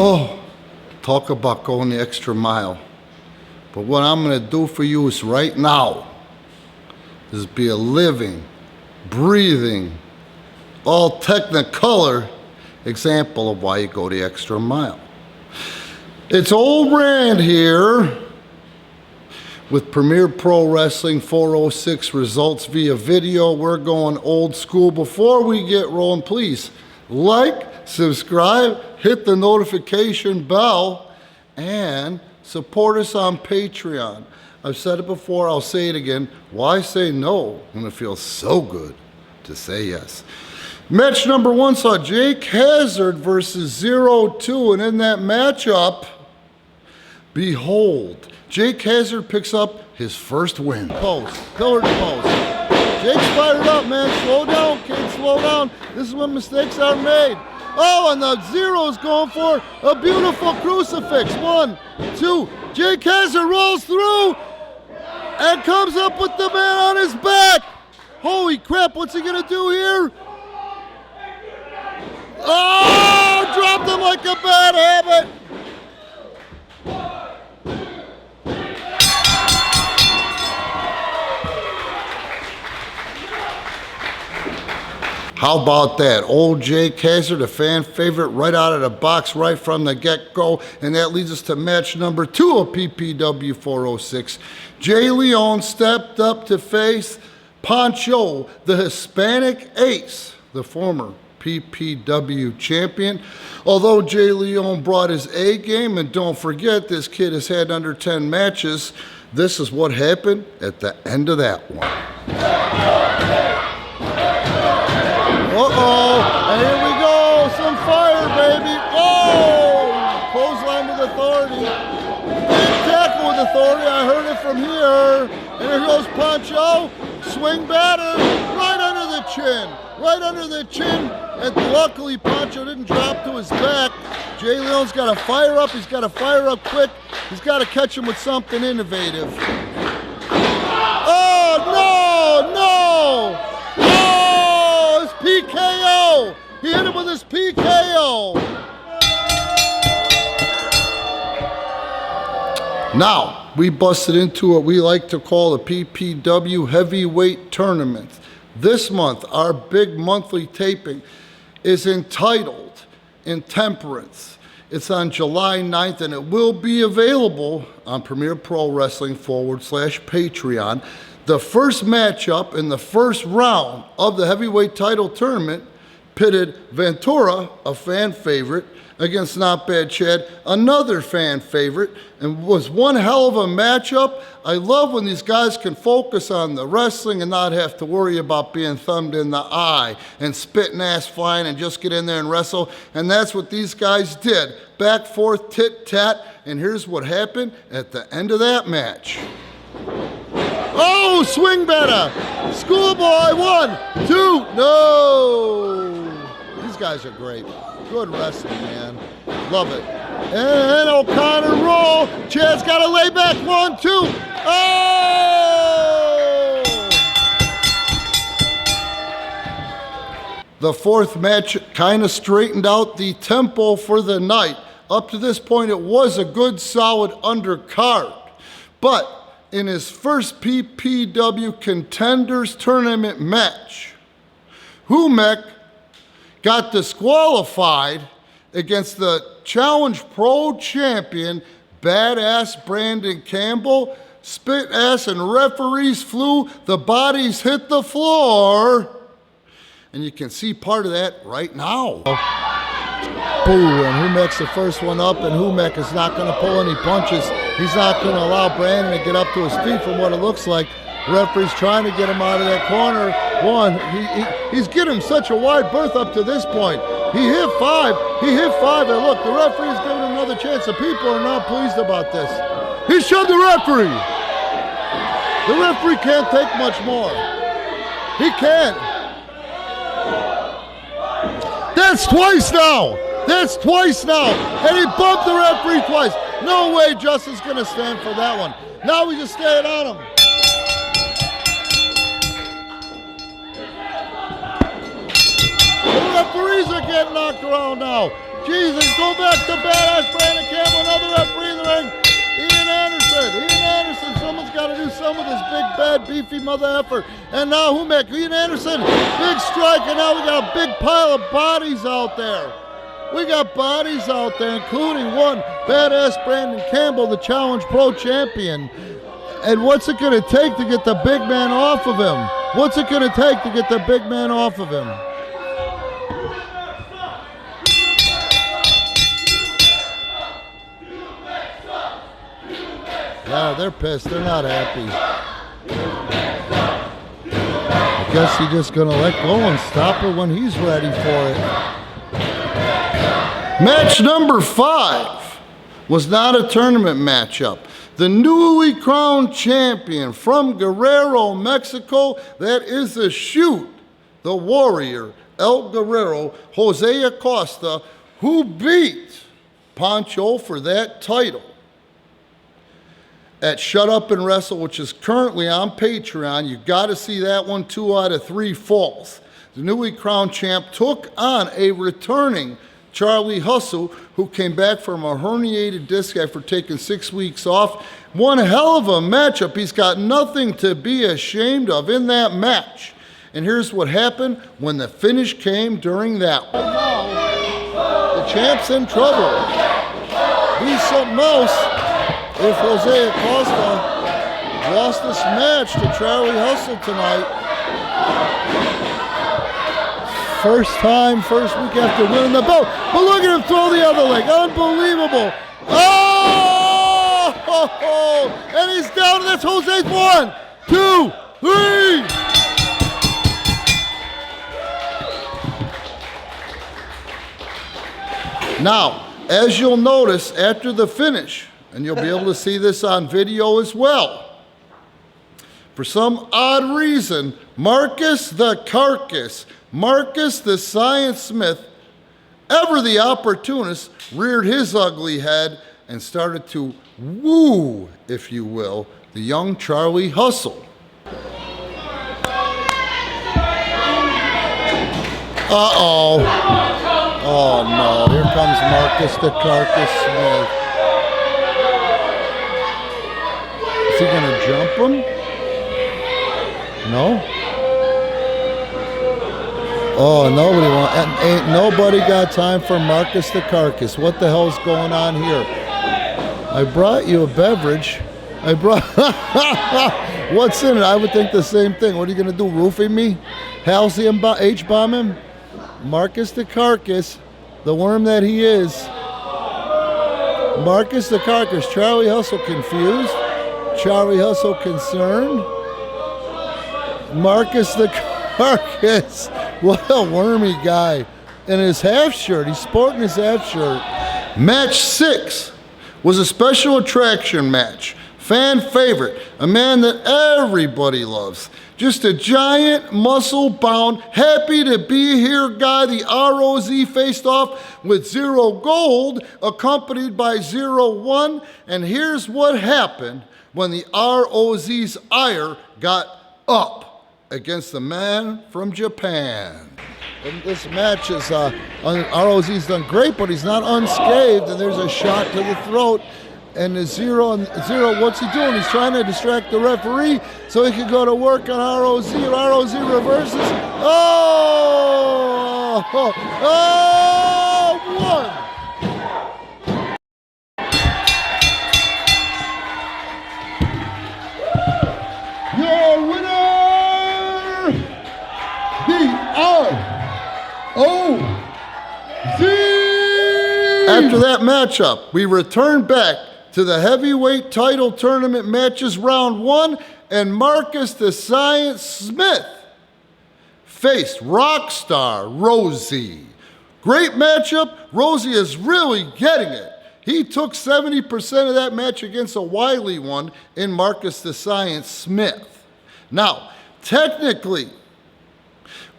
Oh, talk about going the extra mile. But what I'm going to do for you is right now is be a living, breathing, all technicolor example of why you go the extra mile. It's Old Rand here with Premier Pro Wrestling 406 results via video. We're going old school. Before we get rolling, please like, subscribe, hit the notification bell, and support us on Patreon. I've said it before, I'll say it again. Why say no when it feels so good to say yes? Match number one saw Jake Hazard versus 0-2, and in that matchup, behold, Jake Hazard picks up his first win. Post, pillar to post. Jake's fired up, man. Slow down, kid, slow down. This is when mistakes are made. Oh, and the Zero's going for a beautiful crucifix. 1, 2. Jake Hazard rolls through and comes up with the man on his back. Holy crap, what's he gonna do here? Oh, dropped him like a bad habit. How about that? Old Jake Hazard, a fan favorite right out of the box, right from the get-go. And that leads us to match number 2 of PPW 406. Jay Leon stepped up to face Pancho, the Hispanic Ace, the former PPW champion. Although Jay Leon brought his A game, and don't forget, this kid has had under 10 matches, this is what happened at the end of that one. Uh-oh, and here we go, some fire, baby. Oh, clothesline with authority. Big tackle with authority, I heard it from here. And here goes Pancho, swing batter, right under the chin. Right under the chin, and luckily Pancho didn't drop to his back. Jay Leon's got to fire up, he's got to fire up quick. He's got to catch him with something innovative. Oh, no, no! PKO! He hit him with his PKO! Now, we busted into what we like to call the PPW Heavyweight Tournament. This month, our big monthly taping is entitled Intemperance. It's on July 9th, and it will be available on Premier Pro Wrestling /Patreon. The first matchup in the first round of the heavyweight title tournament pitted Ventura, a fan favorite, against Not Bad Chad, another fan favorite, and was one hell of a matchup. I love when these guys can focus on the wrestling and not have to worry about being thumbed in the eye and spitting ass flying and just get in there and wrestle. And that's what these guys did. Back, forth, tit-tat, and here's what happened at the end of that match. Oh, swing better. Schoolboy, 1, 2, no. These guys are great. Good wrestling, man. Love it. And O'Connor roll. Chad's got to lay back. 1, 2. Oh! The fourth match kind of straightened out the tempo for the night. Up to this point, it was a good, solid undercard. But in his first PPW Contenders Tournament match, Humek got disqualified against the Challenge Pro champion, Badass Brandon Campbell. Spit ass and referees flew, the bodies hit the floor, and you can see part of that right now. Boo, and Humek's the first one up, and Humek is not going to pull any punches. He's not going to allow Brandon to get up to his feet from what it looks like. Referee's trying to get him out of that corner. He's getting him such a wide berth up to this point. He hit 5, and look, the referee's giving him another chance. The people are not pleased about this. He shoved the referee. The referee can't take much more. He can't. That's twice now. That's twice now. And he bumped the referee twice. No way Justin's going to stand for that one. Now we just staying on him. The referees are getting knocked around now. Jesus, go back to Badass Brandon Campbell, another referee in the ring. Ian Anderson, someone's got to do some of this big, bad, beefy mother effer. And now Humek, Ian Anderson, big strike, and now we got a big pile of bodies out there. We got bodies out there, including one Badass Brandon Campbell, the Challenge Pro Champion. And what's it going to take to get the big man off of him? What's it going to take to get the big man off of him? Yeah, they're pissed. They're not happy. I guess he's just going to let go and stop it when he's ready for it. Match number 5 was not a tournament matchup. The newly crowned champion from Guerrero, Mexico, that is the Shoot, the Warrior, El Guerrero, Jose Acosta, who beat Pancho for that title at Shut Up and Wrestle, which is currently on Patreon. You got to see that one, 2 out of 3 falls. The newly crowned champ took on a returning Charlie Hustle, who came back from a herniated disc after taking 6 weeks off. One hell of a matchup. He's got nothing to be ashamed of in that match. And here's what happened when the finish came during that one. The champ's in trouble. He's something else if Jose Acosta lost this match to Charlie Hustle tonight. First time, first week after winning the belt. But look at him throw the other leg. Unbelievable. Oh! And he's down. That's Jose's 1, 2, 3. Now, as you'll notice after the finish, and you'll be able to see this on video as well, for some odd reason, Marcus the Carcass, Marcus the Science Smith, ever the opportunist, reared his ugly head and started to woo, if you will, the young Charlie Hustle. Uh-oh. Oh, no. Here comes Marcus the Carcass Smith. Is he going to jump him? No? Oh, ain't nobody got time for Marcus the Carcass. What the hell's going on here? I brought you a beverage. What's in it? I would think the same thing. What are you going to do, roofing me? Halcyon H-bomb him? Marcus the Carcass, the worm that he is. Marcus the Carcass, Charlie Hustle confused. Charlie Hustle concerned. Marcus the Carcass, what a wormy guy. In his half shirt, he's sporting his half shirt. Match 6 was a special attraction match. Fan favorite, a man that everybody loves. Just a giant, muscle-bound, happy to be here guy. The ROZ faced off with Zero Gold, accompanied by 0-1. And here's what happened when the ROZ's ire got up against the man from Japan. And this match is, ROZ's done great, but he's not unscathed, and there's a shot to the throat. And the zero, what's he doing? He's trying to distract the referee so he can go to work on ROZ. ROZ reverses. Oh! One! Your winner, the ROZ! After that matchup, we return back to the heavyweight title tournament matches round 1, and Marcus the Science Smith faced Rockstar Rosie. Great matchup. Rosie is really getting it. He took 70% of that match against a wily one in Marcus the Science Smith. Now, technically,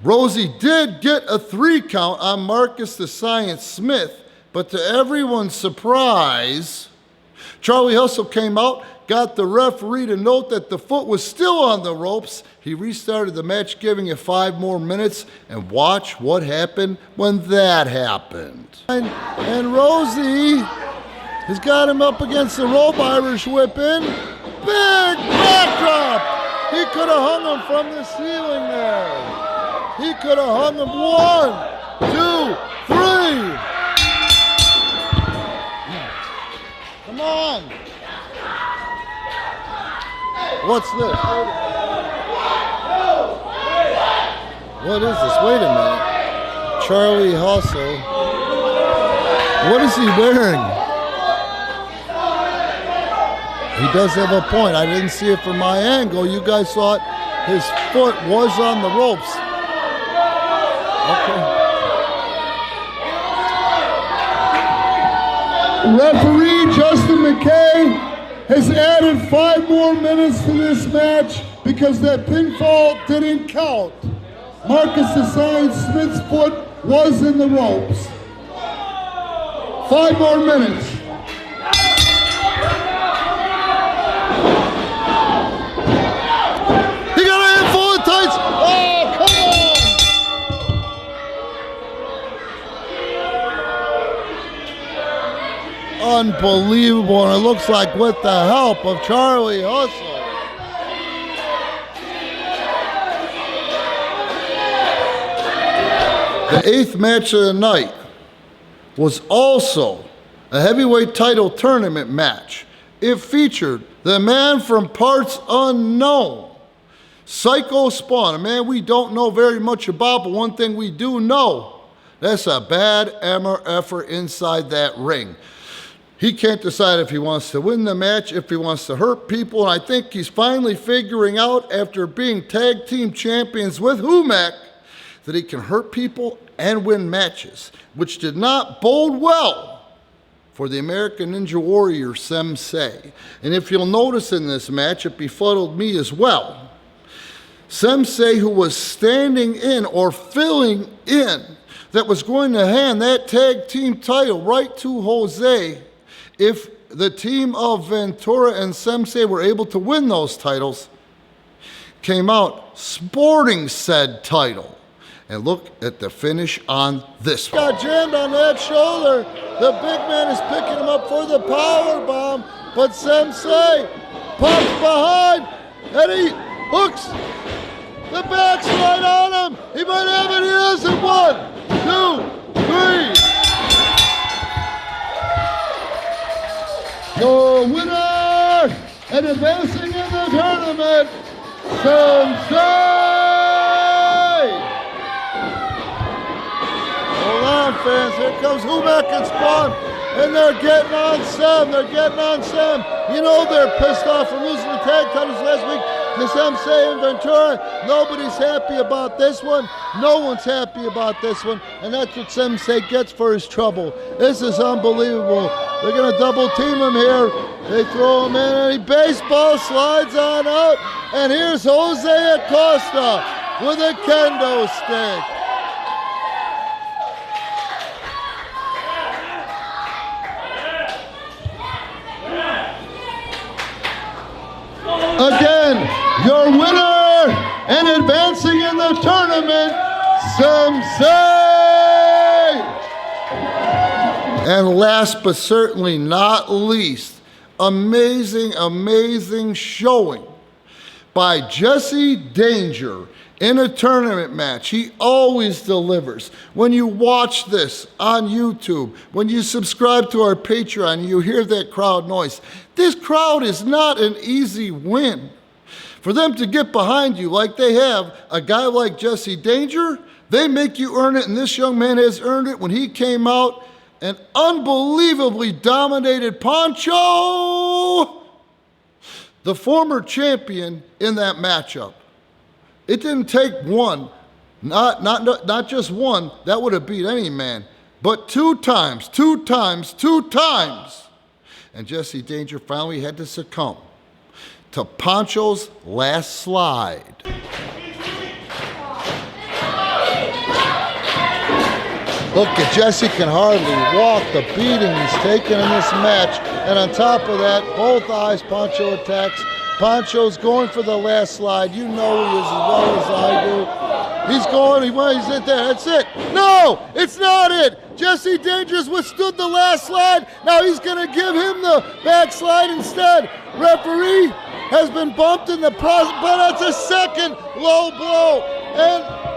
Rosie did get a 3 count on Marcus the Science Smith, but to everyone's surprise, Charlie Hustle came out, got the referee to note that the foot was still on the ropes. He restarted the match, giving it 5 more minutes, and watch what happened when that happened. And Rosie has got him up against the rope, Irish whipping. Big backdrop! He could have hung him from the ceiling there. He could have hung him 1, 2, 3. Come on. What's this? What is this? Wait a minute. Charlie Hustle. What is he wearing? He does have a point. I didn't see it from my angle. You guys thought his foot was on the ropes. Okay. Referee Justin McKay has added 5 more minutes to this match because that pinfall didn't count. Marcus Assign Smith's foot was in the ropes. 5 more minutes. He got a handful of tights. Oh, come on. Unbelievable, and it looks like with the help of Charlie Hustle. The 8th match of the night was also a heavyweight title tournament match. It featured the man from parts unknown, Psycho Spawn, a man we don't know very much about, but one thing we do know, that's a bad effort inside that ring. He can't decide if he wants to win the match, if he wants to hurt people, and I think he's finally figuring out, after being tag team champions with Humak, that he can hurt people and win matches, which did not bode well for the American Ninja Warrior Sensei. And if you'll notice in this match, it befuddled me as well. Sensei, who was standing in or filling in, that was going to hand that tag team title right to Jose if the team of Ventura and Sensei were able to win those titles, came out sporting said title. And look at the finish on this one. Got jammed on that shoulder. The big man is picking him up for the power bomb, but Sensei pops behind and he hooks the backslide on him. He might have it. He has it. 1, 2, 3. Your winner and advancing in the tournament, Sensei. Hold on, fans. Here comes Humak and Spawn, and they're getting on Sam. They're getting on Sam. You know they're pissed off from losing the tag titles last week to Sensei and Ventura. Nobody's happy about this one. No one's happy about this one, and that's what Sensei gets for his trouble. This is unbelievable. They're going to double team him here. They throw him in, and he baseball slides on out. And here's Jose Acosta with a kendo stick. Again, your winner and advancing in the tournament, Sensei! And last but certainly not least, amazing showing by Jesse Danger in a tournament match. He always delivers. When you watch this on YouTube, when you subscribe to our Patreon, you hear that crowd noise. This crowd is not an easy win. For them to get behind you like they have, a guy like Jesse Danger, they make you earn it, and this young man has earned it when he came out and unbelievably dominated Pancho, the former champion, in that matchup. It didn't take one, not just one, that would have beat any man, but 2 times. And Jesse Danger finally had to succumb to Pancho's last slide. Look at Jesse, can hardly walk. The beating he's taken in this match And on top of that, both eyes, Pancho attacks. Pancho's going for the last slide. You know he is as well as I do. He's going, he's in there, that's it. No, it's not it. Jesse Dangerous withstood the last slide. Now he's gonna give him the backslide instead. Referee has been bumped in the process, but it's a second low blow. And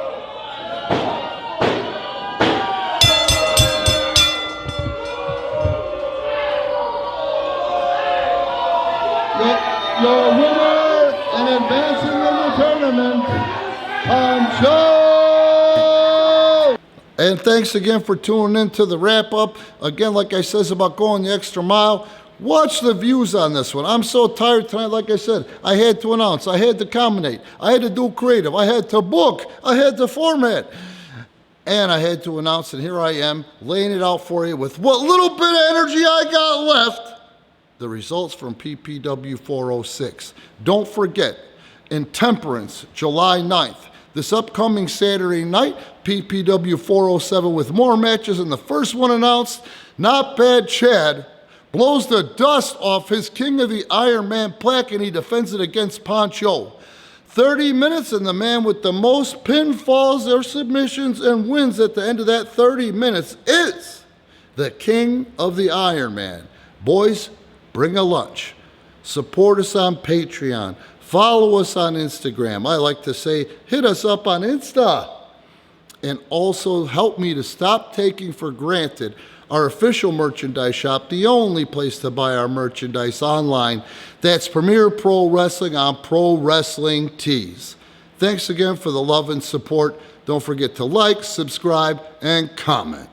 your winner and advancing in the tournament, Pancho! And thanks again for tuning in to the wrap-up. Again, like I says about going the extra mile, watch the views on this one. I'm so tired tonight, like I said. I had to announce, I had to commentate, I had to do creative, I had to book, I had to format. And I had to announce, and here I am, laying it out for you with what little bit of energy I got left. The results from PPW 406. Don't forget, Intemperance, July 9th. This upcoming Saturday night, PPW 407 with more matches, and the first one announced, Not Bad Chad, blows the dust off his King of the Iron Man plaque, and he defends it against Pancho. 30 minutes, and the man with the most pinfalls or submissions and wins at the end of that 30 minutes is the King of the Iron Man. Boys, bring a lunch. Support us on Patreon. Follow us on Instagram. I like to say, hit us up on Insta. And also help me to stop taking for granted our official merchandise shop, the only place to buy our merchandise online. That's Premier Pro Wrestling on Pro Wrestling Tees. Thanks again for the love and support. Don't forget to like, subscribe, and comment.